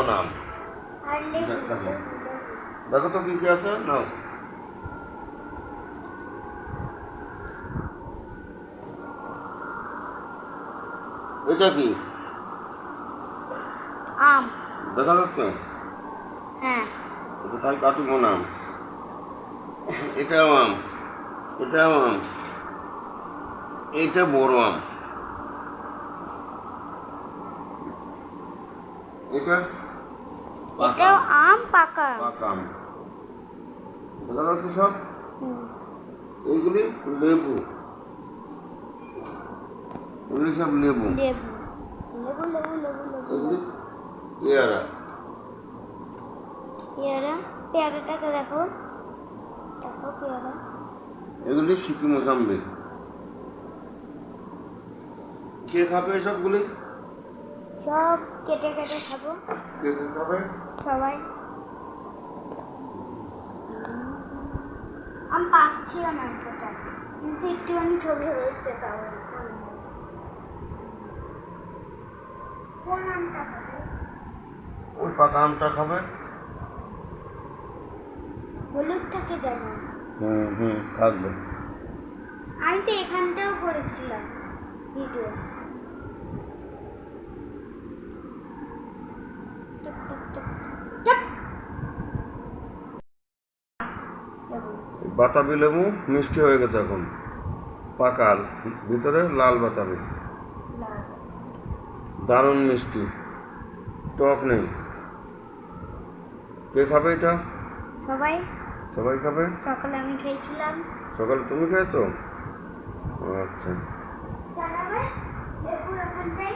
এমন আম। দেখো দেখো তো কি কি আছে নাও। এটা কি আম। দেখা যাচ্ছে? হ্যাঁ। এটা তাই কাটিমো আম। এটাও আম, এটাও আম, এইটা বড় আম, এটা এটাও আম, পাকা আম। পাকা আম। দেখা যাচ্ছে সব? হুম। এইগুলি লেবু, এগুলি সব লেবু, লেবু লেবু লেবু লেবু লেবু এগুলি পেয়ারা। পেয়ারা। পেয়ারাটাকে দেখো, দেখো পেয়ারা। এগুলি সিকি মোসাম্বি। কে খাবে এসবগুলি? সব কেটে কেটে খাবো কে কে খাবে? সবাই। আমি পাচ্ছিলাম একটা, কিন্তু একটুখানি ছবি হয়েছে তাও। কোন আমটা খাবে? ওই পাকা আমটা খাবে। হলুদ থাকে যেমন। থাকবে। আমি তো এখানটাও করেছিলাম ভিডিও। টুক টুক টুক টুক। বাতাবি লেবু মিষ্টি হয়ে গেছে এখন, পাকা ভিতরে লাল বাতাবি, দারুণ মিষ্টি, টক নেই। কে খাবে এটা? সবাই। সবাই খাবে। সকালে আমি খেয়েছিলাম। সকালে তুমি খেয়েছো? আচ্ছা। জানাবে লেবুর ওখানটায়